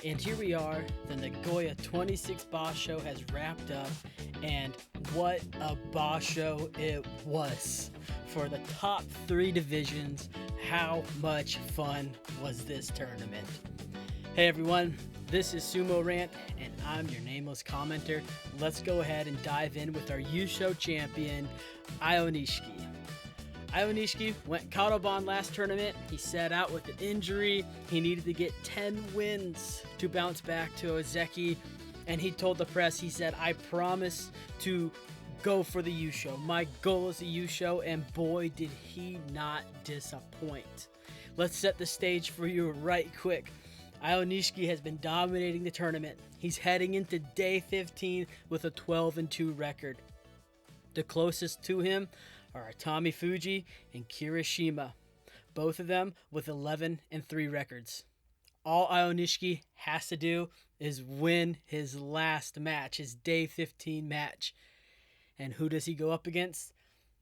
And here we are, the Nagoya 26 basho has wrapped up, and what a basho it was. For the top 3 divisions, how much fun was this tournament? Hey everyone, this is Sumo Rant, and I'm your nameless commenter. Let's go ahead and dive in with our yusho champion, Aonishiki. Aonishiki went Kadoban last tournament. He sat out with an injury. He needed to get 10 wins to bounce back to Ozeki. And he told the press, he said, I promise to go for the yusho. My goal is the yusho, and boy, did he not disappoint. Let's set the stage for you right quick. Aonishiki has been dominating the tournament. He's heading into day 15 with a 12-2 record. The closest to him are Atamifuji and Kirishima, both of them with 11-3 records. All Aonishiki has to do is win his last match, his day 15 match. And who does he go up against?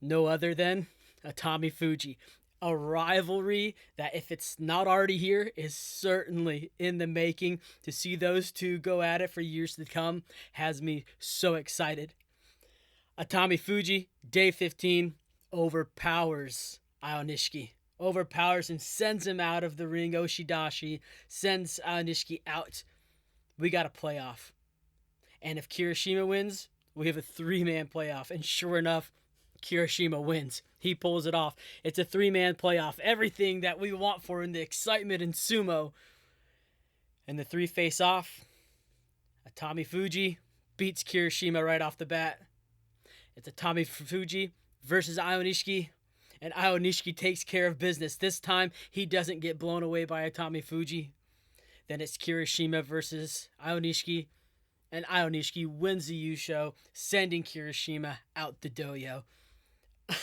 No other than Atamifuji. A rivalry that, if it's not already here, is certainly in the making. To see those two go at it for years to come has me so excited. Atamifuji, day 15, overpowers Aonishiki. Overpowers and sends him out of the ring. Oshidashi sends Aonishiki out. We got a playoff. And if Kirishima wins, we have a 3-man playoff. And sure enough, Kirishima wins. He pulls it off. It's a 3-man playoff. Everything that we want for in the excitement in sumo. And the 3 face off. Atamifuji beats Kirishima right off the bat. It's Atamifuji versus Aonishiki, and Aonishiki takes care of business. This time, he doesn't get blown away by Atamifuji. Then it's Kirishima versus Aonishiki, and Aonishiki wins the yusho, sending Kirishima out the doyo.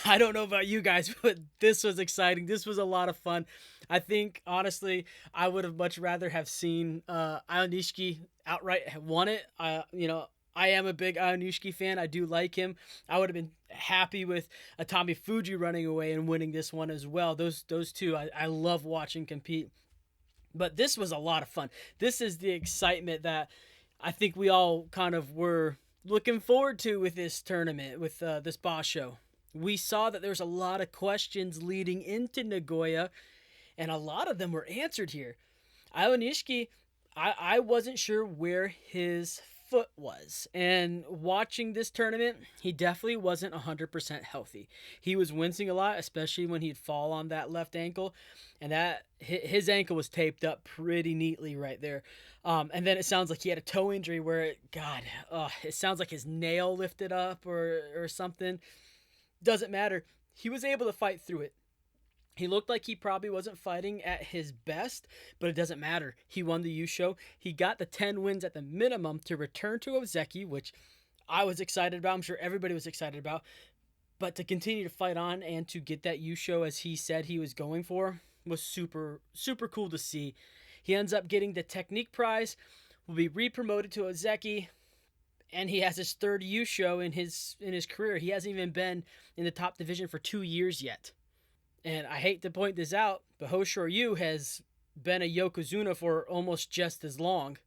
I don't know about you guys, but this was exciting. This was a lot of fun. I think, honestly, I would have much rather have seen Aonishiki outright have won it. I am a big Aonishiki fan. I do like him. I would have been happy with Atamifuji running away and winning this one as well. Those two, I love watching compete. But this was a lot of fun. This is the excitement that I think we all kind of were looking forward to with this tournament, with this basho. We saw that there's a lot of questions leading into Nagoya, and a lot of them were answered here. Aonishiki, I wasn't sure where his foot was, and watching this tournament, he definitely wasn't 100% healthy. He was wincing a lot, especially when he'd fall on that left ankle, and that his ankle was taped up pretty neatly right there. And then it sounds like he had a toe injury where it sounds like his nail lifted up or something. Doesn't matter. He was able to fight through it. He looked like he probably wasn't fighting at his best, but it doesn't matter. He won the yusho. He got the 10 wins at the minimum to return to Ozeki, which I was excited about. I'm sure everybody was excited about. But to continue to fight on and to get that yusho as he said he was going for was super, super cool to see. He ends up getting the technique prize, will be re-promoted to Ozeki, and he has his 3rd yusho in his career. He hasn't even been in the top division for 2 years yet. And I hate to point this out, but Hoshoryu has been a yokozuna for almost just as long.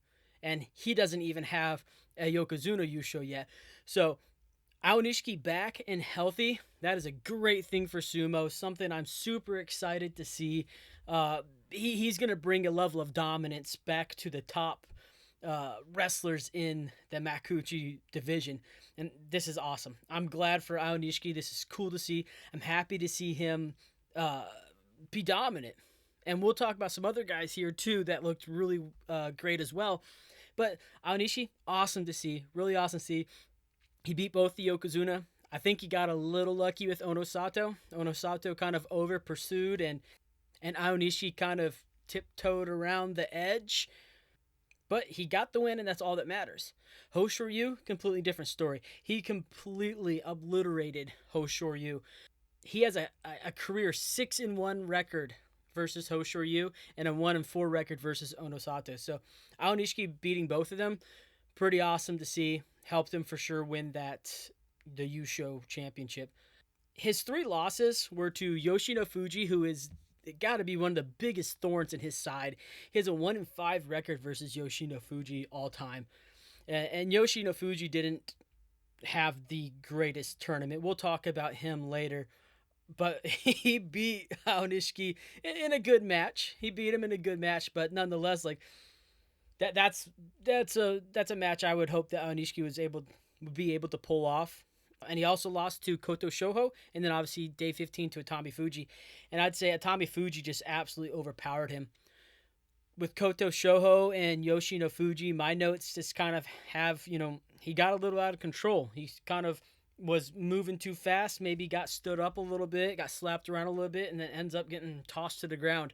And he doesn't even have a yokozuna yusho yet. So Aonishiki back and healthy, that is a great thing for sumo. Something I'm super excited to see. He's going to bring a level of dominance back to the top wrestlers in the Makuuchi division. And this is awesome. I'm glad for Aonishiki. This is cool to see. I'm happy to see him be dominant. And we'll talk about some other guys here too that looked really great as well. But Aonishiki, awesome to see. Really awesome to see. He beat both the yokozuna. I think he got a little lucky with Onosato. Onosato kind of over pursued, and Aonishiki kind of tiptoed around the edge. But he got the win, and that's all that matters. Hoshoryu, completely different story. He completely obliterated Hoshoryu. He has a career 6-1 record versus Hoshoryu and a 1-4 record versus Onosato. So Aonishiki beating both of them, pretty awesome to see. Helped him for sure win the yusho championship. His 3 losses were to Yoshinofuji, who is it got to be one of the biggest thorns in his side. He has a 1-5 record versus Yoshinofuji all time. And Yoshinofuji didn't have the greatest tournament. We'll talk about him later. But he beat Aonishiki in a good match. He beat him in a good match, but nonetheless, like that's a match I would hope that Aonishiki would be able to pull off. And he also lost to Koto Shoho, and then obviously day 15 to Atamifuji. And I'd say Atamifuji just absolutely overpowered him. With Koto Shoho and Yoshinofuji, my notes just kind of have, he got a little out of control. He kind of was moving too fast, maybe got stood up a little bit, got slapped around a little bit, and then ends up getting tossed to the ground.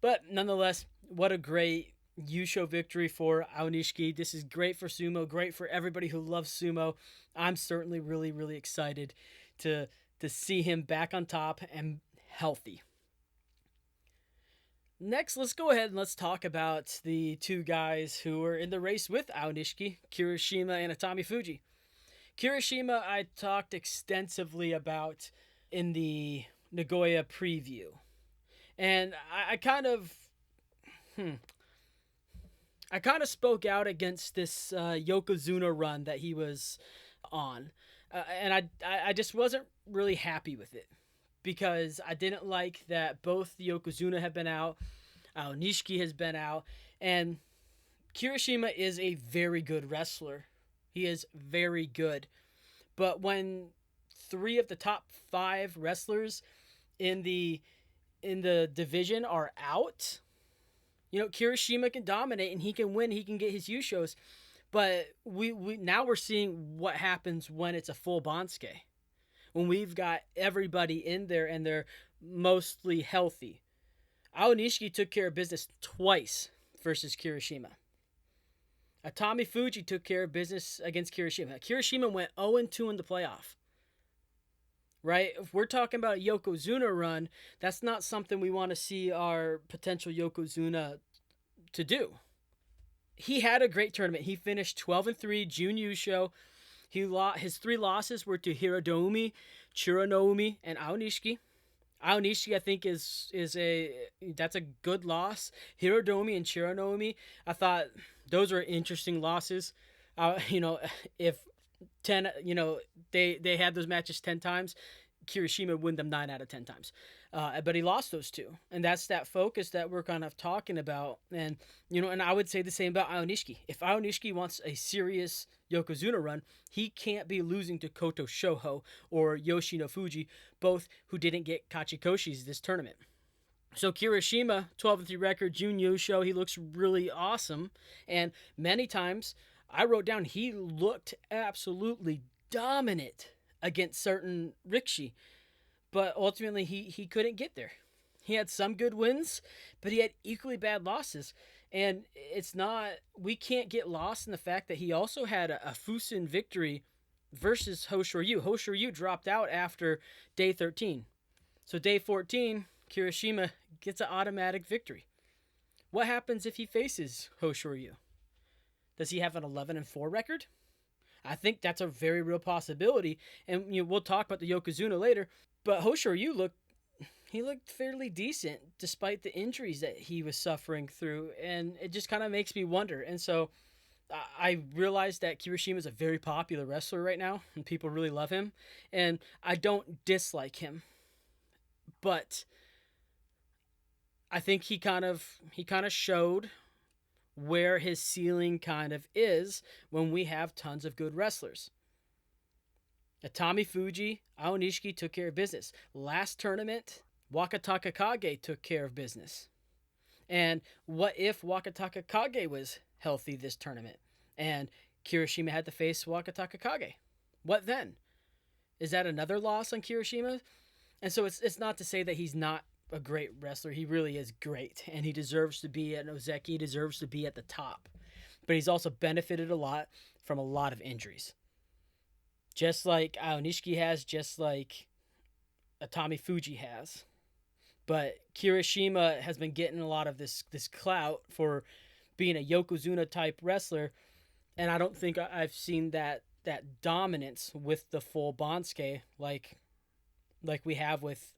But nonetheless, what a great yusho victory for Aonishiki. This is great for sumo, great for everybody who loves sumo. I'm certainly really, really excited to see him back on top and healthy. Next, let's go ahead and let's talk about the two guys who were in the race with Aonishiki, Kirishima and Atamifuji. Kirishima I talked extensively about in the Nagoya preview. And I kind of spoke out against this yokozuna run that he was on. And I just wasn't really happy with it. Because I didn't like that both the yokozuna have been out, Aonishiki has been out, and Kirishima is a very good wrestler. He is very good. But when 3 of the top 5 wrestlers in the division are out, Kirishima can dominate and he can win, he can get his yushos. But we now we're seeing what happens when it's a full bansuke. When we've got everybody in there and they're mostly healthy. Aonishiki took care of business twice versus Kirishima. Atamifuji took care of business against Kirishima. Kirishima went 0-2 in the playoff. Right? If we're talking about a yokozuna run, that's not something we want to see our potential yokozuna to do. He had a great tournament. He finished 12-3 Jun Yusho. His 3 losses were to Hirodoumi, Chironoumi, and Aonishiki. Aonishiki, I think, that's a good loss. Hirodoumi and Chironoumi, I thought those were interesting losses. If 10, they had those matches 10 times, Kirishima would win them 9 out of 10 times. But he lost those 2. And that's that focus that we're kind of talking about. And, and I would say the same about Aonishiki. If Aonishiki wants a serious yokozuna run, he can't be losing to Koto Shoho or Yoshinofuji, both who didn't get Kachikoshis this tournament. So Kirishima, 12-3 record, Jun Yusho, he looks really awesome. And many times, I wrote down he looked absolutely dominant against certain rikishi. But ultimately, he couldn't get there. He had some good wins, but he had equally bad losses. And we can't get lost in the fact that he also had a Fusen victory versus Hoshoryu. Hoshoryu dropped out after day 13. So day 14, Kirishima gets an automatic victory. What happens if he faces Hoshoryu? Does he have an 11-4 record? I think that's a very real possibility. And we'll talk about the yokozuna later. But Hoshoryu looked fairly decent despite the injuries that he was suffering through. And it just kind of makes me wonder. And so I realized that Kirishima is a very popular wrestler right now. And people really love him. And I don't dislike him. But I think he kind of showed where his ceiling kind of is when we have tons of good wrestlers. Atamifuji, Aonishiki took care of business. Last tournament, Wakataka Kage took care of business. And what if Wakataka Kage was healthy this tournament and Kirishima had to face Wakataka Kage? What then? Is that another loss on Kirishima? And so it's not to say that he's not a great wrestler. He really is great, and he deserves to be at Ozeki. He deserves to be at the top. But he's also benefited a lot from a lot of injuries. Just like Aonishiki has, just like Atamifuji has. But Kirishima has been getting a lot of this clout for being a yokozuna type wrestler, and I don't think I've seen that dominance with the full bansuke like we have with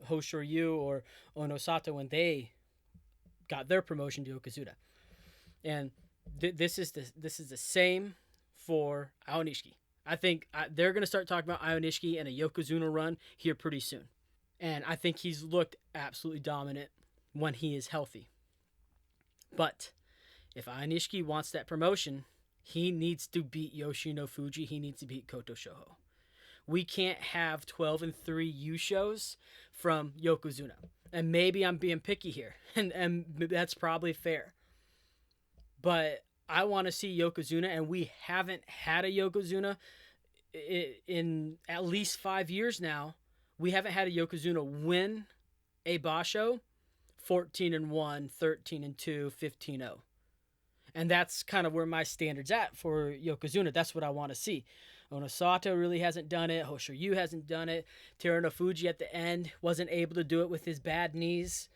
Hoshoryu or Onosato when they got their promotion to yokozuna. And this is the same for Aonishiki. I think they're going to start talking about Aonishiki and a yokozuna run here pretty soon. And I think he's looked absolutely dominant when he is healthy. But if Aonishiki wants that promotion, he needs to beat Yoshino Fuji. He needs to beat Koto Shoho. We can't have 12-3 yushos from yokozuna. And maybe I'm being picky here, and that's probably fair. But I want to see yokozuna, and we haven't had a yokozuna in at least 5 years now. We haven't had a yokozuna win a basho 14-1, 13-2, 15-0. And that's kind of where my standard's at for yokozuna. That's what I want to see. Onosato really hasn't done it. Hoshoryu hasn't done it. Terunofuji at the end wasn't able to do it with his bad knees.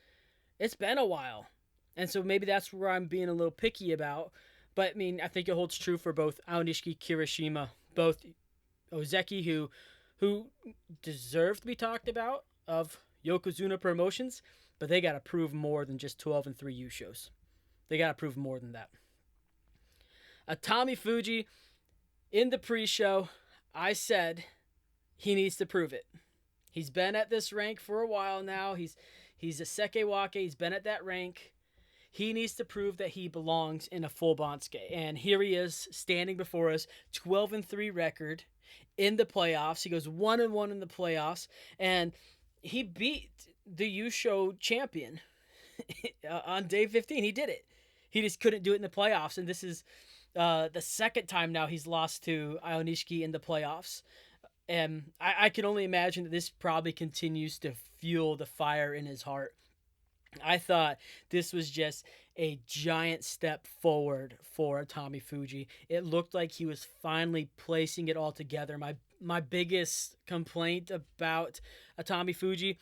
It's been a while. And so maybe that's where I'm being a little picky about. But, I mean, I think it holds true for both Aonishiki, Kirishima, both Ozeki, who deserve to be talked about of yokozuna promotions, but they got to prove more than just 12-3 yushos. They got to prove more than that. Atamifuji, in the pre-show, I said he needs to prove it. He's been at this rank for a while now. He's a sekewake. He's been at that rank. He needs to prove that he belongs in a full bansuke. And here he is standing before us, 12-3 record in the playoffs. He goes 1-1 in the playoffs, and he beat the yusho champion on day 15. He did it. He just couldn't do it in the playoffs, and this is the second time now he's lost to Aonishiki in the playoffs. And I can only imagine that this probably continues to fuel the fire in his heart. I thought this was just a giant step forward for Atamifuji. It looked like he was finally placing it all together. My biggest complaint about Atamifuji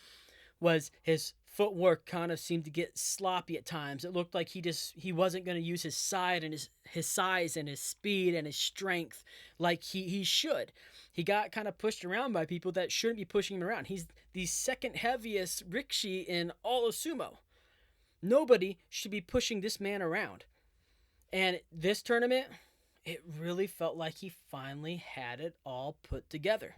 was his footwork kind of seemed to get sloppy at times. It looked like he wasn't going to use his side and his size and his speed and his strength like he should. He got kind of pushed around by people that shouldn't be pushing him around. He's the second heaviest rikishi in all of sumo. Nobody should be pushing this man around. And this tournament, it really felt like he finally had it all put together.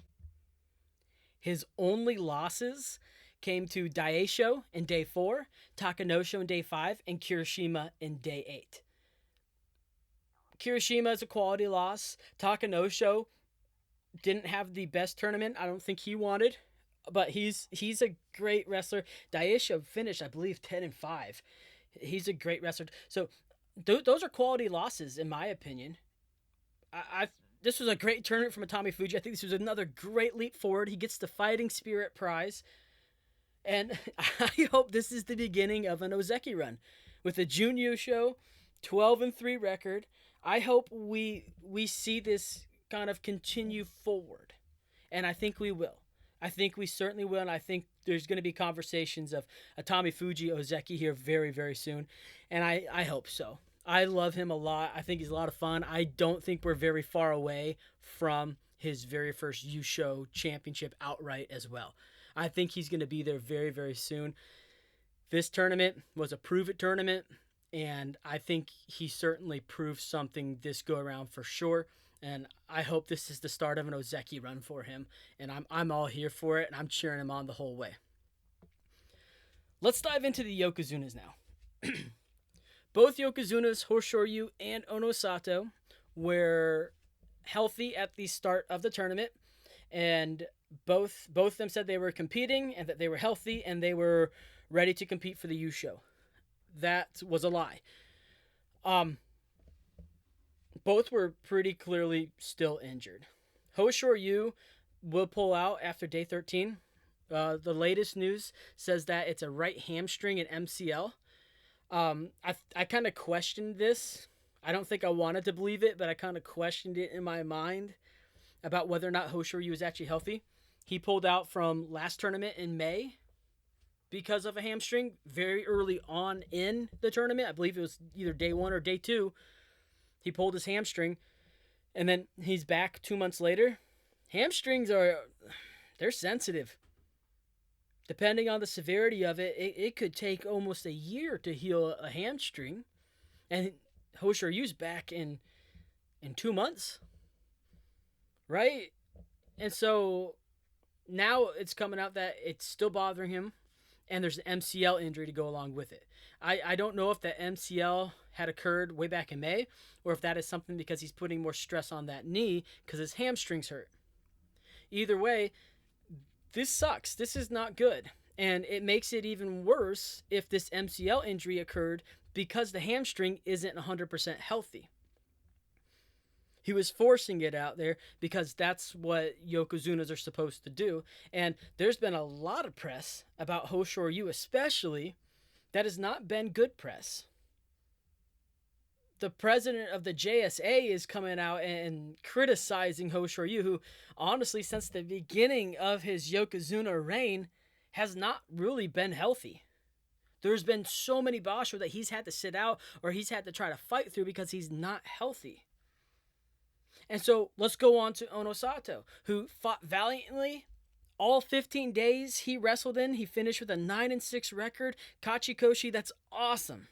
His only losses came to Daisho in day 4, Takanosho in day 5, and Kirishima in day 8. Kirishima is a quality loss. Takanosho didn't have the best tournament I don't think he wanted, but he's a great wrestler. Daisho finished, I believe, 10-5. He's a great wrestler. So those are quality losses, in my opinion. This was a great tournament from Atamifuji. I think this was another great leap forward. He gets the Fighting Spirit prize. And I hope this is the beginning of an Ozeki run. With a Jun Yusho, 12-3 record, I hope we see this kind of continue forward. And I think we will. I think we certainly will, and I think there's going to be conversations of Atamifuji Ozeki here very, very soon. And I hope so. I love him a lot. I think he's a lot of fun. I don't think we're very far away from his very first Yusho championship outright as well. I think he's going to be there very, very soon. This tournament was a prove-it tournament, and I think he certainly proved something this go-around for sure. And I hope this is the start of an Ozeki run for him, and I'm all here for it, and I'm cheering him on the whole way. Let's dive into the yokozunas now. Both yokozunas, Hoshoryu and Onosato, were healthy at the start of the tournament, and both of them said they were competing and that they were healthy and they were ready to compete for the yusho. That was a lie. Both were pretty clearly still injured. Hoshoryu will pull out after day 13. The latest news says that it's a right hamstring and MCL. I kind of questioned this. I don't think I wanted to believe it, but I kind of questioned it in my mind about whether or not Hoshoryu was actually healthy. He pulled out from last tournament in May because of a hamstring very early on in the tournament. I believe it was either day 1 or day 2. He pulled his hamstring, and then he's back 2 months later. Hamstrings they're sensitive. Depending on the severity of it, it could take almost a year to heal a hamstring. And Hoshoryu's back in 2 months, right? And so now it's coming out that it's still bothering him, and there's an MCL injury to go along with it. I don't know if that MCL had occurred way back in May, or if that is something because he's putting more stress on that knee because his hamstrings hurt. Either way, this sucks. This is not good. And it makes it even worse if this MCL injury occurred because the hamstring isn't 100% healthy. He was forcing it out there because that's what yokozunas are supposed to do. And there's been a lot of press about Hoshoryu especially that has not been good press. The president of the JSA is coming out and criticizing Hoshoryu, who honestly, since the beginning of his yokozuna reign, has not really been healthy. There's been so many basho that he's had to sit out or he's had to try to fight through because he's not healthy. And so let's go on to Onosato, who fought valiantly. All 15 days he wrestled in, he finished with a 9-6 record. Kachikoshi, that's awesome.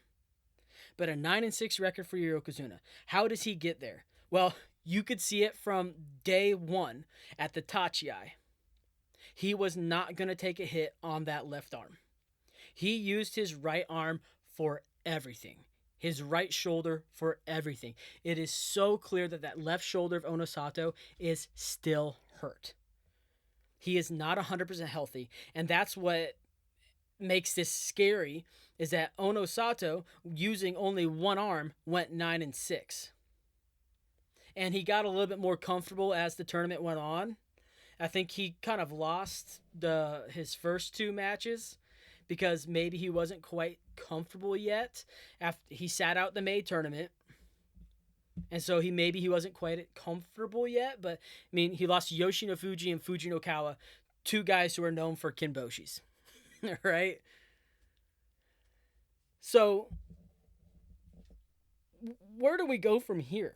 But a 9-6 record for your yokozuna. How does he get there? Well, you could see it from day one at the Tachiai. He was not going to take a hit on that left arm. He used his right arm for everything. His right shoulder for everything. It is so clear that that left shoulder of Onosato is still hurt. He is not 100% healthy, and that's what makes this scary, is that Onosato, using only one arm, went 9-6. And he got a little bit more comfortable as the tournament went on. I think he kind of lost his first two matches because maybe he wasn't quite comfortable yet. After he sat out the May tournament, and so he wasn't quite comfortable yet. But I mean, he lost Yoshi no Fuji and Fuji no Kawa, two guys who are known for kinboshis, right? So where do we go from here?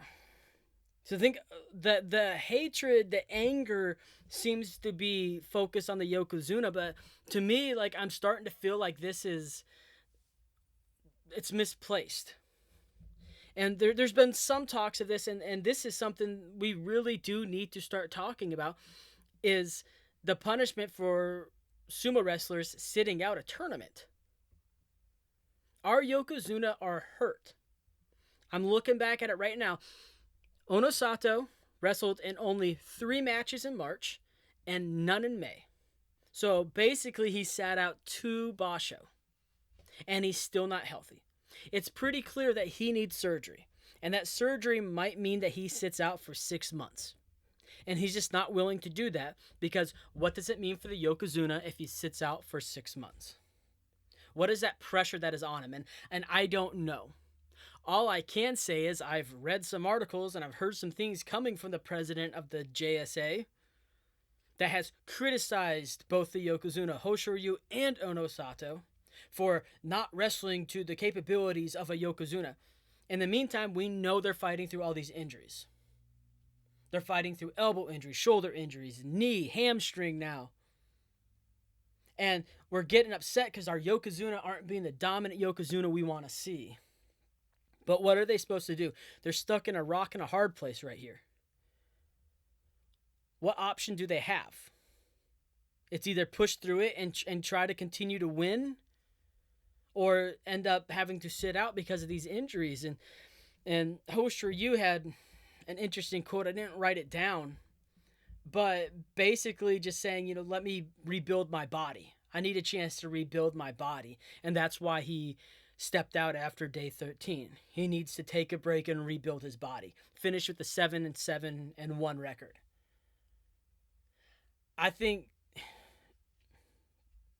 So I think that the hatred, the anger seems to be focused on the yokozuna, but to me, like, I'm starting to feel like it's misplaced. And there's been some talks of this, and this is something we really do need to start talking about, is the punishment for sumo wrestlers sitting out a tournament. Our yokozuna are hurt. I'm looking back at it right now. Onosato wrestled in only 3 matches in March and none in May. So basically he sat out 2 basho. And he's still not healthy. It's pretty clear that he needs surgery. And that surgery might mean that he sits out for 6 months. And he's just not willing to do that because what does it mean for the yokozuna if he sits out for 6 months? What is that pressure that is on him? And I don't know. All I can say is I've read some articles and I've heard some things coming from the president of the JSA that has criticized both the yokozuna Hoshoryu and Onosato for not wrestling to the capabilities of a yokozuna. In the meantime, we know they're fighting through all these injuries. They're fighting through elbow injuries, shoulder injuries, knee, hamstring now. And we're getting upset because our yokozuna aren't being the dominant yokozuna we want to see. But what are they supposed to do? They're stuck in a rock and a hard place right here. What option do they have? It's either push through it and try to continue to win, or end up having to sit out because of these injuries. And Hoshoryu had an interesting quote. I didn't write it down, but basically just saying, let me rebuild my body. I need a chance to rebuild my body. And that's why he stepped out after day 13. He needs to take a break and rebuild his body. Finish with the 7-7-1 record. I think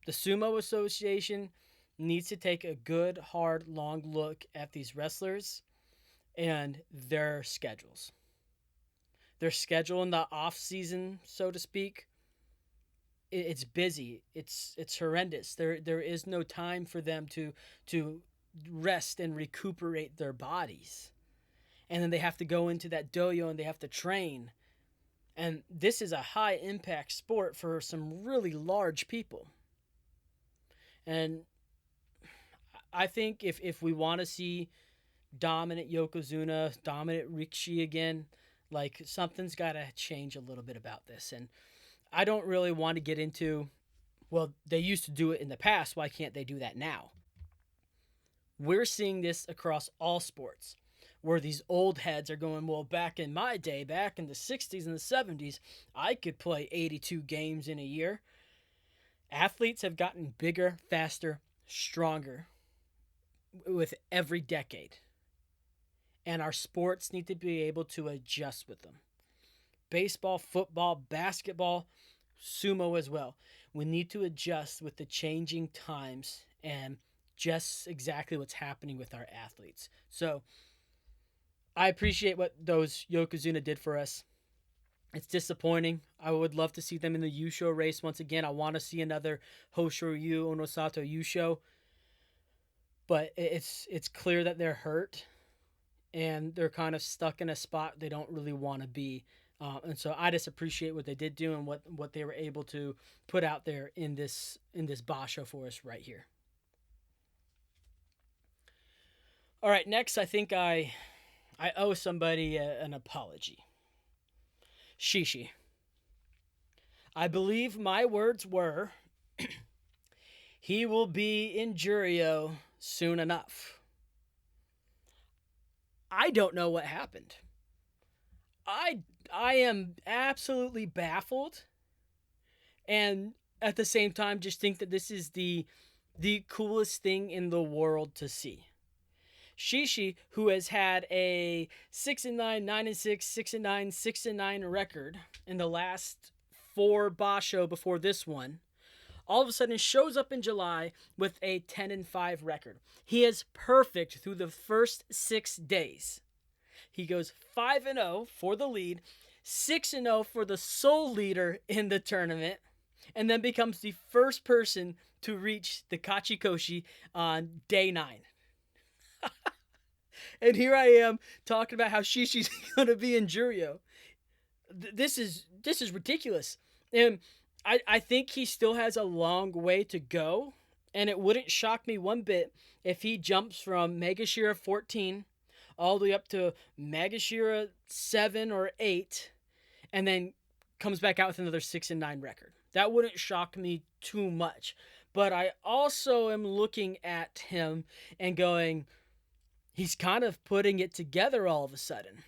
the Sumo Association needs to take a good, hard, long look at these wrestlers and their schedules. Their schedule in the off season, so to speak, it's busy. It's horrendous. There is no time for them to rest and recuperate their bodies. And then they have to go into that dojo and they have to train. And this is a high impact sport for some really large people. And I think if we want to see dominant yokozuna, dominant rikishi again, like something's got to change a little bit about this. And I don't really want to get into, well, they used to do it in the past. Why can't they do that now? We're seeing this across all sports where these old heads are going, well, back in my day, back in the 60s and the 70s, I could play 82 games in a year. Athletes have gotten bigger, faster, stronger with every decade. And our sports need to be able to adjust with them. Baseball, football, basketball, sumo as well. We need to adjust with the changing times and just exactly what's happening with our athletes. So I appreciate what those yokozuna did for us. It's disappointing. I would love to see them in the yusho race once again. I want to see another Hoshoryu Onosato yusho. But it's clear that they're hurt and they're kind of stuck in a spot they don't really want to be. And so I just appreciate what they did do and what they were able to put out there in this basho for us right here. All right, next I think I owe somebody an apology. Shishi. I believe my words were, he will be in Juryo soon enough. I don't know what happened. I am absolutely baffled, and at the same time just think that this is the coolest thing in the world to see. Shishi, who has had a 6-9, 9-6, 6-9, 6-9 record in the last 4 basho before this one, all of a sudden shows up in July with a 10-5 record. He is perfect through the first 6 days. He goes 5-0 for the lead, 6-0 for the sole leader in the tournament, and then becomes the first person to reach the Kachikoshi on day 9. And here I am talking about how Shishi's going to be in Juryo. This is ridiculous. And I think he still has a long way to go. And it wouldn't shock me one bit if he jumps from Megashira 14 all the way up to Megashira 7 or 8 and then comes back out with another 6-9 record. That wouldn't shock me too much. But I also am looking at him and going, he's kind of putting it together all of a sudden.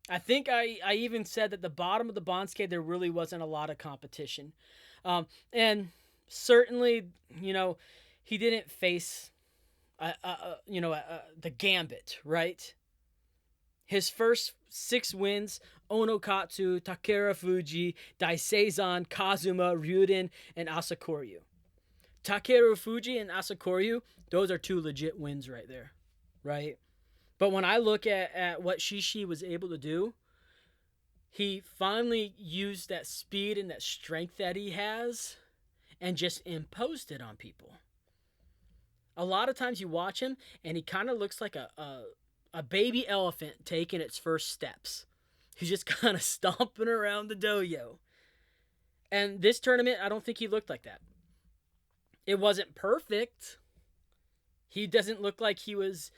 I think I even said that the bottom of the Bansuke, there really wasn't a lot of competition. And certainly, he didn't face, the gambit, right? His first 6 wins, Onokatsu, Takerufuji, Daiseisan, Kazuma, Ryuden, and Asakoryu. Takerufuji and Asakoryu, those are 2 legit wins right there. Right? But when I look at what Shishi was able to do, he finally used that speed and that strength that he has and just imposed it on people. A lot of times you watch him and he kind of looks like a baby elephant taking its first steps. He's just kind of stomping around the dojo. And this tournament, I don't think he looked like that. It wasn't perfect. He doesn't look like he was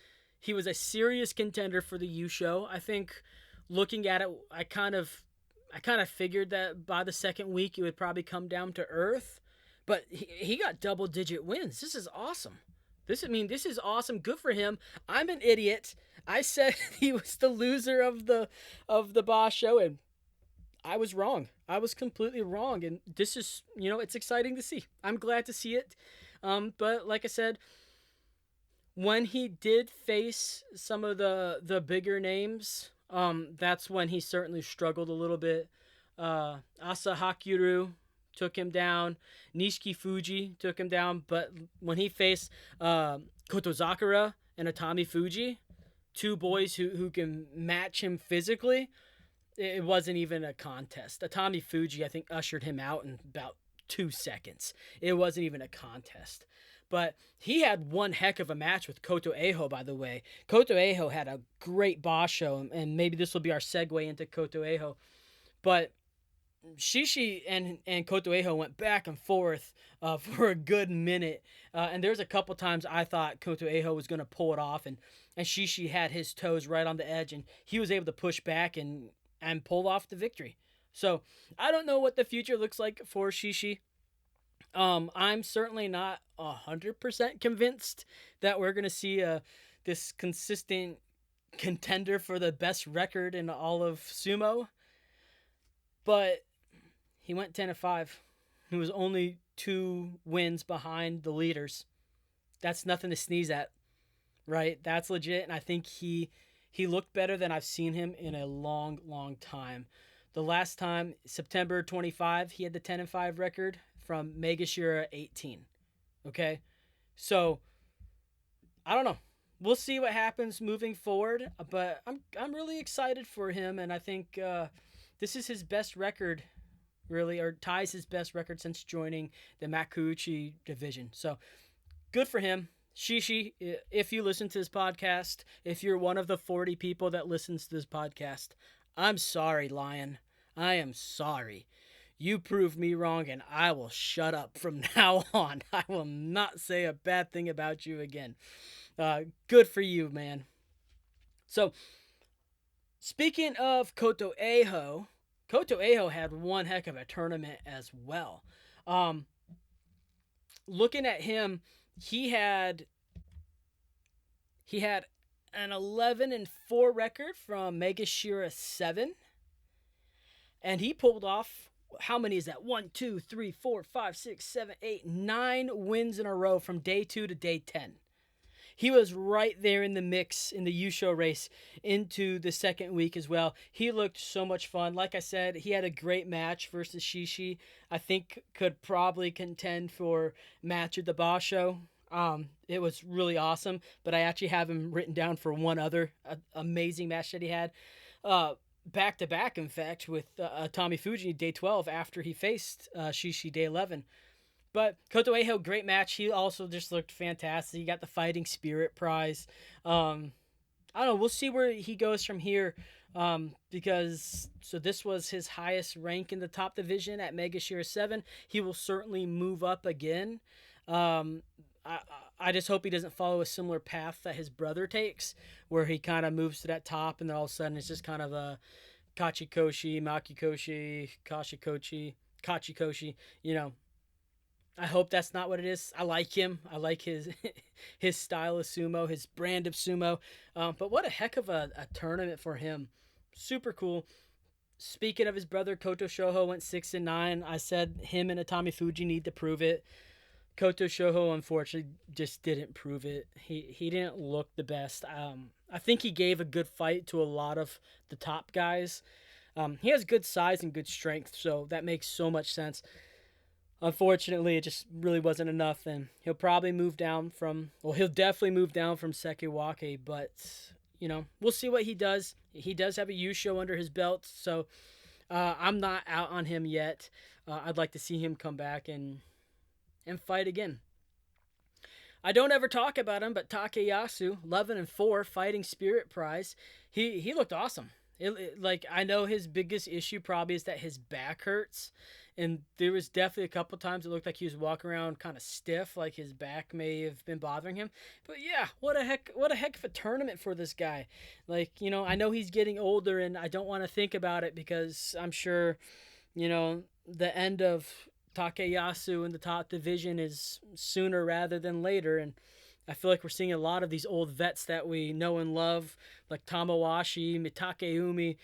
a serious contender for the yusho. I think looking at it, I kind of figured that by the second week it would probably come down to earth. But he got double-digit wins. This is awesome. This is awesome. Good for him. I'm an idiot. I said he was the loser of the basho, and I was wrong. I was completely wrong. And this is, it's exciting to see. I'm glad to see it. But like I said, when he did face some of the bigger names, that's when he certainly struggled a little bit. Asa Hakyuru took him down. Nishiki Fuji took him down. But when he faced Kotozakura and Atamifuji, 2 boys who can match him physically, it wasn't even a contest. Atamifuji, I think, ushered him out in about 2 seconds. It wasn't even a contest. But he had one heck of a match with Koto Eiho, by the way. Koto Eiho had a great basho, and maybe this will be our segue into Koto Eiho. But Shishi and Kotoeho went back and forth for a good minute, and there's a couple times I thought Kotoeho was going to pull it off, and Shishi had his toes right on the edge, and he was able to push back and pull off the victory. So I don't know what the future looks like for Shishi. I'm certainly not 100% convinced that we're going to see this consistent contender for the best record in all of sumo, but he went 10-5. He was only 2 wins behind the leaders. That's nothing to sneeze at, right? That's legit, and I think he looked better than I've seen him in a long, long time. The last time, September 25, he had the 10-5 record from Megashira 18. Okay, so I don't know. We'll see what happens moving forward, but I'm really excited for him, and I think this is his best record, really, or ties his best record since joining the Makuuchi division. So good for him. Shishi, if you listen to this podcast, if you're one of the 40 people that listens to this podcast, I'm sorry, Lion. I am sorry. You proved me wrong, and I will shut up from now on. I will not say a bad thing about you again. Good for you, man. So, speaking of Kotoeho had one heck of a tournament as well. Looking at him, he had an 11-4 record from Megashira 7, and he pulled off, how many is that? 1, 2, 3, 4, 5, 6, 7, 8, 9 wins in a row from day 2 to day 10. He was right there in the mix in the yusho race into the second week as well. He looked so much fun. Like I said, he had a great match versus Shishi. I think could probably contend for match of the basho. It was really awesome, but I actually have him written down for one other amazing match that he had. Back to back, in fact, with Atamifuji day 12 after he faced Shishi day 11. But Kotoeho, great match. He also just looked fantastic. He got the Fighting Spirit prize. I don't know. We'll see where he goes from here. Because this was his highest rank in the top division at Megashira 7. He will certainly move up again. I just hope he doesn't follow a similar path that his brother takes, where he kind of moves to that top and then all of a sudden it's just kind of a Kachikoshi, Makikoshi, Kachikoshi, I hope that's not what it is. I like him. I like his his style of sumo, his brand of sumo. But what a heck of a tournament for him. Super cool. Speaking of his brother, Koto Shoho went 6-9. I said him and Atamifuji need to prove it. Koto Shoho, unfortunately, just didn't prove it. He didn't look the best. I think he gave a good fight to a lot of the top guys. He has good size and good strength, so that makes so much sense. Unfortunately, it just really wasn't enough, and he'll probably move down from, he'll definitely move down from Sekiwake, but, we'll see what he does. He does have a yusho under his belt, so I'm not out on him yet. I'd like to see him come back and fight again. I don't ever talk about him, but Takeyasu, 11-4, Fighting Spirit prize. He looked awesome. I know his biggest issue probably is that his back hurts, and there was definitely a couple times it looked like he was walking around kind of stiff, like his back may have been bothering him. But yeah, what a heck of a tournament for this guy. I know he's getting older, and I don't want to think about it because I'm sure, the end of Takeyasu in the top division is sooner rather than later, and I feel like we're seeing a lot of these old vets that we know and love, like Tamawashi, Mitakeumi,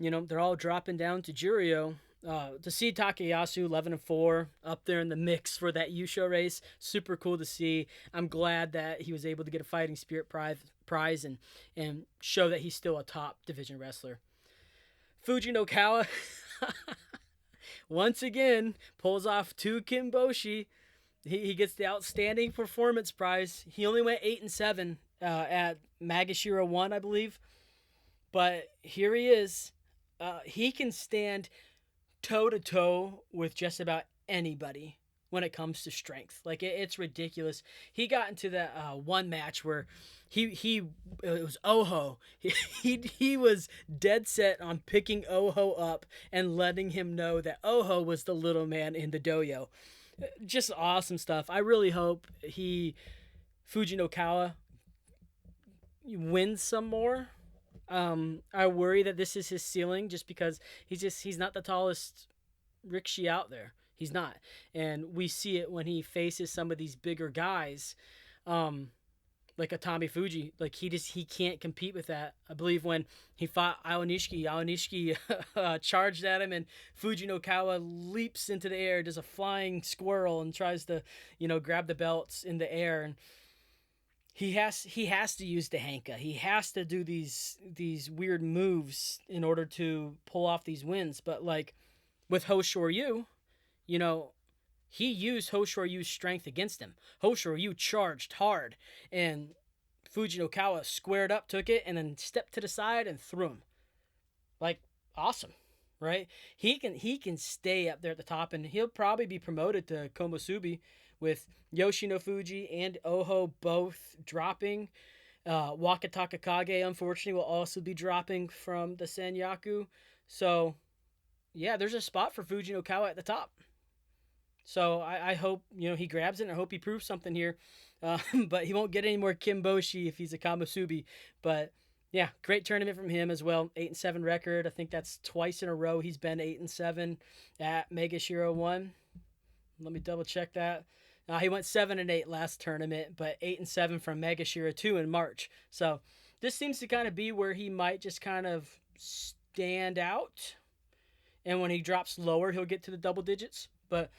they're all dropping down to Juryo. To see Takeyasu 11-4 up there in the mix for that yusho race, super cool to see. I'm glad that he was able to get a Fighting Spirit prize and show that he's still a top division wrestler. Fujinokawa once again pulls off 2 Kimboshi. He gets the Outstanding Performance prize. He only went 8-7 at Magashira 1, I believe. But here he is. He can stand toe-to-toe with just about anybody. when it comes to strength. Like it's ridiculous. He got into that one match where he it was Oho. He was dead set on picking Oho up and letting him know that Oho was the little man in the dojo. Just awesome stuff. I really hope Fuji no Kawa wins some more. I worry that this is his ceiling just because he's not the tallest Rikishi out there. He's not. And we see it when he faces some of these bigger guys, like Atamifuji. Like he can't compete with that. I believe when he fought Aonishiki charged at him and Fuji no Kawa leaps into the air, does a flying squirrel and tries to, grab the belts in the air, and he has to use the Hanka. He has to do these weird moves in order to pull off these wins. But like with Hoshoryu, he used Hoshoryu's strength against him. Hoshoryu charged hard, and Fuji no Kawa squared up, took it, and then stepped to the side and threw him. Like, awesome, right? He can stay up there at the top, and he'll probably be promoted to Komusubi with Yoshino Fuji and Oho both dropping. Waka Takakage, unfortunately, will also be dropping from the Senyaku. So, yeah, there's a spot for Fuji no Kawa at the top. So I hope, he grabs it, and I hope he proves something here. But he won't get any more Kimboshi if he's a Komusubi. But, yeah, great tournament from him as well. 8-7 record. I think that's twice in a row he's been 8-7 at Megashiro 1. Let me double check that. He went 7-8 last tournament, but 8-7 from Megashiro 2 in March. So this seems to kind of be where he might just kind of stand out. And when he drops lower, he'll get to the double digits. But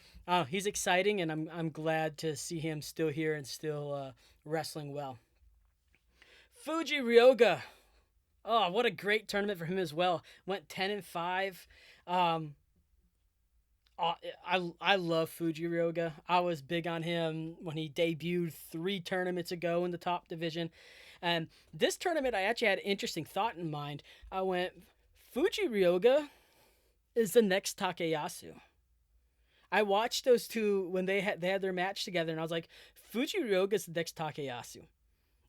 he's exciting, and I'm glad to see him still here and still wrestling well. Fuji Ryoga. Oh, what a great tournament for him as well. Went 10-5. I love Fuji Ryoga. I was big on him when he debuted 3 tournaments ago in the top division. And this tournament, I actually had an interesting thought in mind. I went, Fuji Ryoga is the next Takayasu. I watched those two when they had their match together, and I was like, Fuji Ryoga is the next Takayasu.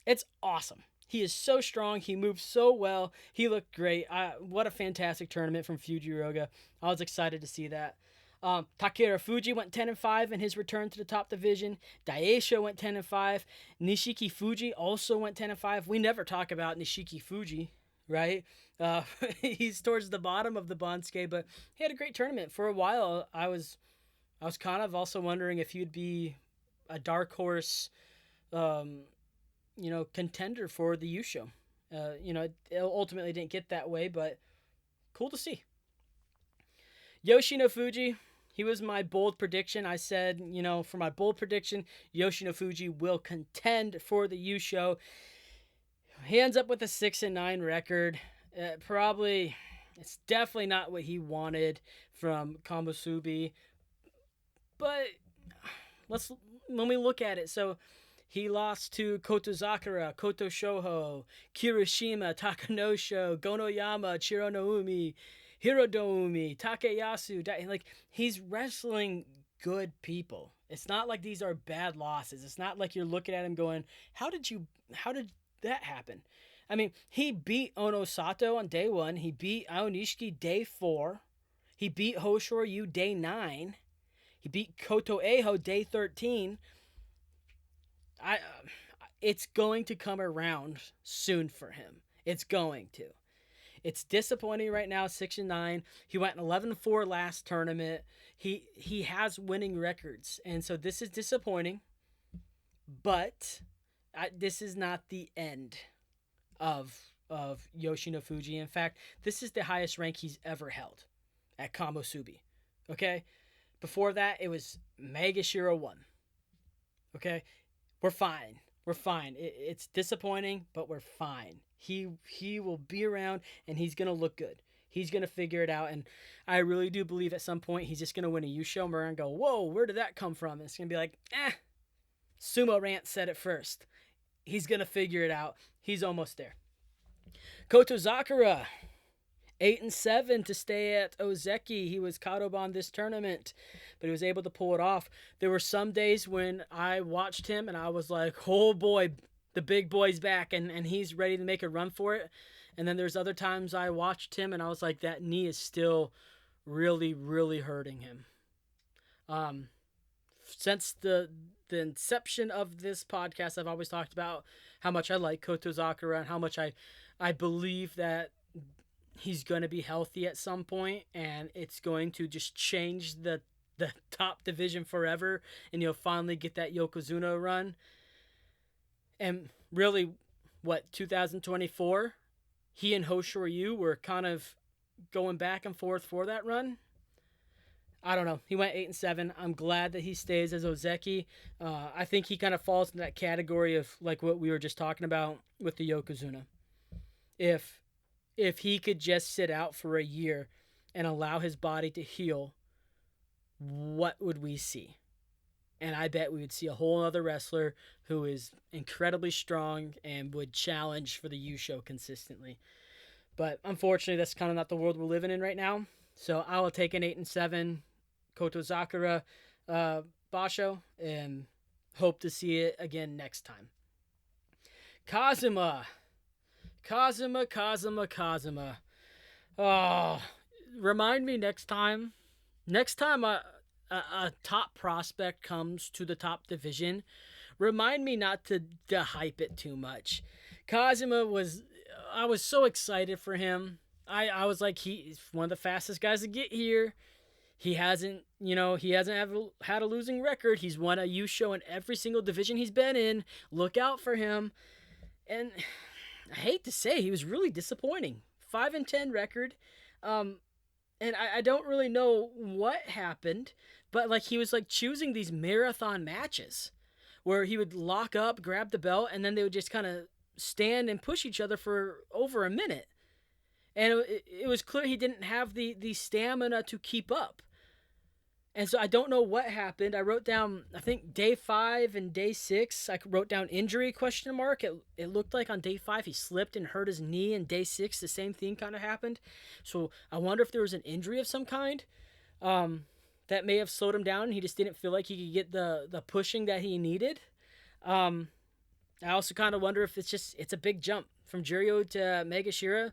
It's awesome. He is so strong. He moves so well. He looked great. What a fantastic tournament from Fuji Ryoga. I was excited to see that. Takeda Fuji went 10-5 in his return to the top division. Daisho went 10-5. Nishiki Fuji also went 10-5. We never talk about Nishiki Fuji, right? He's towards the bottom of the Bansuke, but he had a great tournament. For a while, I was kind of also wondering if he'd be a dark horse, contender for the yusho. It ultimately didn't get that way, but cool to see. Yoshino Fuji, he was my bold prediction. I said, for my bold prediction, Yoshino Fuji will contend for the yusho. He ends up with a 6-9 record. It's definitely not what he wanted from Komusubi. But when we look at it, so he lost to Kotozakura, Koto Shoho, Kirishima, Takanosho, Gonoyama, Chironoumi, Hirodoumi, Takeyasu. Like, he's wrestling good people. It's not like these are bad losses. It's not like you're looking at him going, how did that happen? I mean, he beat Ono Sato on day 1. He beat Aonishiki day 4. He beat Hoshoryu day 9. He beat Koto Eho day 13. It's going to come around soon for him. It's going to. It's disappointing right now, 6-9. He went 11-4 last tournament. He has winning records, and so this is disappointing. But this is not the end of Yoshino Fuji. In fact, this is the highest rank he's ever held at Komusubi. Okay? Before that, it was Megashiro 1. Okay? We're fine. It's disappointing, but we're fine. He will be around, and he's going to look good. He's going to figure it out, and I really do believe at some point he's just going to win a yusho, and we're going to go, whoa, where did that come from? And it's going to be like, Sumo Rant said it first. He's going to figure it out. He's almost there. Kotozakura, 8-7 to stay at Ozeki. He was Kadoban this tournament, but he was able to pull it off. There were some days when I watched him and I was like, oh boy, the big boy's back and he's ready to make a run for it. And then there's other times I watched him and I was like, that knee is still really, really hurting him. Since the inception of this podcast, I've always talked about how much I like Kotozakura and how much I believe that he's going to be healthy at some point and it's going to just change the top division forever and you'll finally get that yokozuna run. And really, 2024, he and Hoshoryu were kind of going back and forth for that run. I don't know. He went 8-7. I'm glad that he stays as Ozeki. I think he kind of falls in that category of like what we were just talking about with the yokozuna. If he could just sit out for a year and allow his body to heal, what would we see? And I bet we would see a whole other wrestler who is incredibly strong and would challenge for the yusho consistently. But unfortunately, that's kind of not the world we're living in right now. So I will take an 8-7 Kotozakura basho and hope to see it again next time. Kazuma. Oh, remind me next time. Next time a top prospect comes to the top division, remind me not to hype it too much. Kazuma I was so excited for him. I was like, he's one of the fastest guys to get here. He hasn't had a losing record. He's won a yusho in every single division he's been in. Look out for him. And I hate to say, he was really disappointing. 5-10 record. And I don't really know what happened, but like he was like choosing these marathon matches where he would lock up, grab the belt, and then they would just kind of stand and push each other for over a minute. And it was clear he didn't have the stamina to keep up. And so I don't know what happened. I wrote down, I think day 5 and day 6, I wrote down injury ? It looked like on day 5 he slipped and hurt his knee, and day 6 the same thing kind of happened. So I wonder if there was an injury of some kind that may have slowed him down. He just didn't feel like he could get the pushing that he needed. I also kind of wonder if it's a big jump from Juryo to Megashira.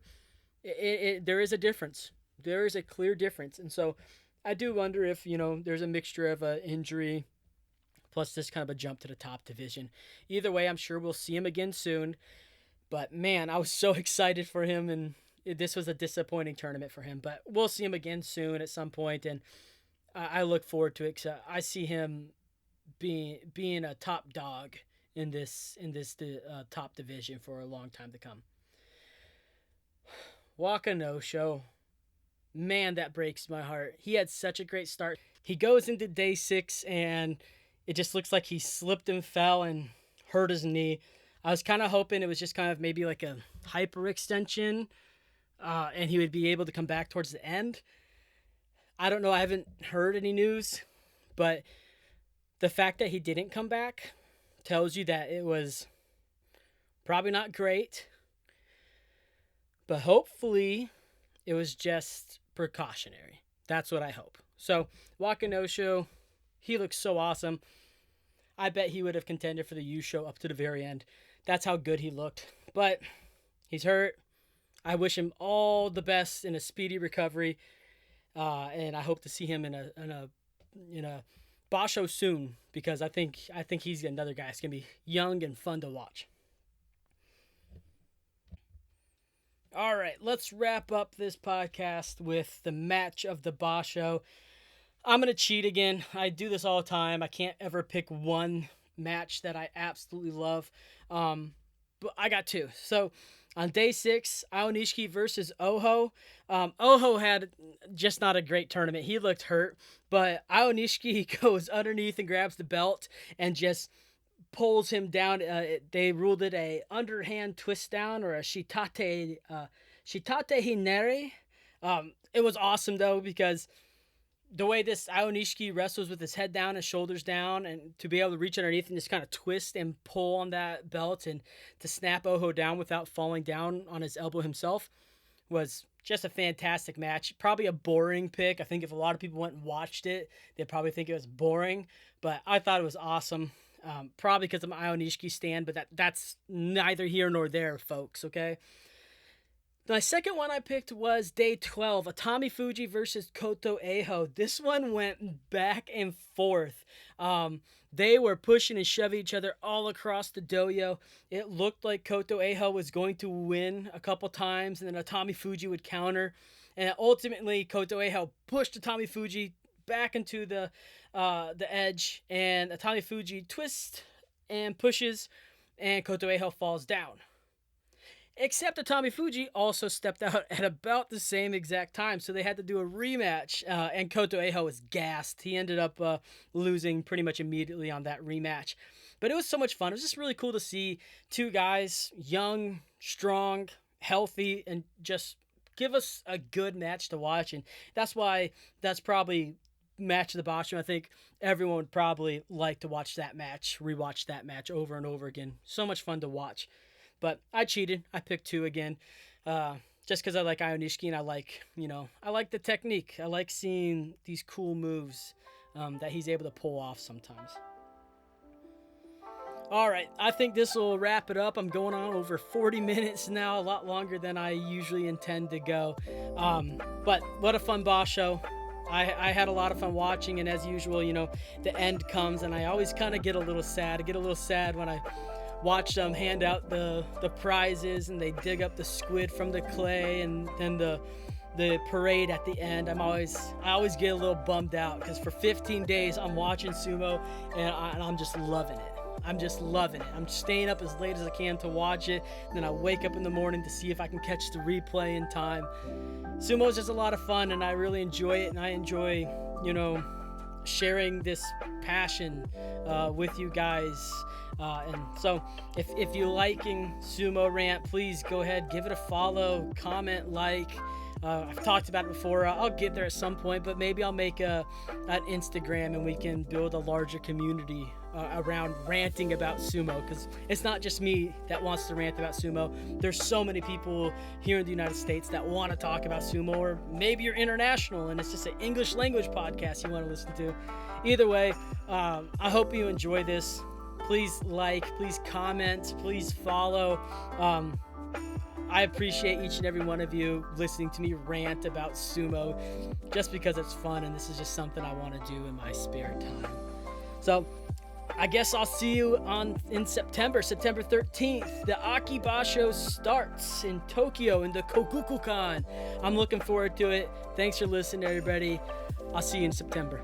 There is a difference. There is a clear difference. And so I do wonder if, there's a mixture of an injury plus this kind of a jump to the top division. Either way, I'm sure we'll see him again soon. But man, I was so excited for him, and this was a disappointing tournament for him. But we'll see him again soon at some point, and I look forward to it. I see him being a top dog in this top division for a long time to come. Waka no show. Man, that breaks my heart. He had such a great start. He goes into day 6 and it just looks like he slipped and fell and hurt his knee. I was kind of hoping it was just kind of maybe like a hyperextension and he would be able to come back towards the end. I don't know. I haven't heard any news, but the fact that he didn't come back tells you that it was probably not great. But hopefully it was just precautionary. That's what I hope. So Wakanosho, he looks so awesome. I bet he would have contended for the yusho up to the very end. That's how good he looked. But he's hurt. I wish him all the best in a speedy recovery. And I hope to see him in a basho soon, because I think he's another guy. It's gonna be young and fun to watch. All right, let's wrap up this podcast with the match of the basho. I'm gonna cheat again. I do this all the time. I can't ever pick one match that I absolutely love, but I got 2. So on day 6, Aonishiki versus Oho. Oho had just not a great tournament. He looked hurt, but Aonishiki goes underneath and grabs the belt and just pulls him down. They ruled it a underhand twist down, or a shitate hinere. It was awesome though, because the way this Aonishiki wrestles with his head down and shoulders down, and to be able to reach underneath and just kind of twist and pull on that belt and to snap Oho down without falling down on his elbow himself was just a fantastic match. Probably a boring pick. I think if a lot of people went and watched it, they'd probably think it was boring. But I thought it was awesome. Probably because I'm an Aonishiki stan, but that's neither here nor there, folks, okay? My second one I picked was day 12, Atamifuji versus Koto Eiho. This one went back and forth. They were pushing and shoving each other all across the dojo. It looked like Koto Eiho was going to win a couple times, and then Atamifuji would counter. And ultimately, Koto Eiho pushed Atamifuji back into the edge, and Atamifuji twists and pushes, and Koto Eiho falls down. Except Atamifuji also stepped out at about the same exact time, so they had to do a rematch, and Koto Eiho was gassed. He ended up losing pretty much immediately on that rematch. But it was so much fun. It was just really cool to see two guys, young, strong, healthy, and just give us a good match to watch. And that's why that's probably match of the basho. I think everyone would probably like to watch that match, rewatch that match over and over again. So much fun to watch. But I cheated. I picked two again, just because I like Aonishiki and I like the technique. I like seeing these cool moves that he's able to pull off sometimes. All right, I think this will wrap it up. I'm going on over 40 minutes now, a lot longer than I usually intend to go. But what a fun basho. I had a lot of fun watching, and as usual, the end comes, and I always kind of get a little sad. I get a little sad when I watch them hand out the prizes and they dig up the squid from the clay, and then the parade at the end. I always get a little bummed out because for 15 days I'm watching sumo and I'm just loving it. I'm staying up as late as I can to watch it, and then I wake up in the morning to see if I can catch the replay in time. Sumo is just a lot of fun, and I really enjoy it, and I enjoy sharing this passion with you guys. And so if you're liking Sumo Rant, please go ahead, give it a follow, comment, like. I've talked about it before. I'll get there at some point, but maybe I'll make an Instagram and we can build a larger community around ranting about sumo, because it's not just me that wants to rant about sumo. There's so many people here in the United States that want to talk about sumo, or maybe you're international and it's just an English language podcast you want to listen to. Either way, I hope you enjoy this. Please like, please comment, please follow. I appreciate each and every one of you listening to me rant about sumo, just because it's fun and this is just something I want to do in my spare time. So I guess I'll see you in September 13th. The Aki Basho starts in Tokyo in the Kokukukan. I'm looking forward to it. Thanks for listening, everybody. I'll see you in September.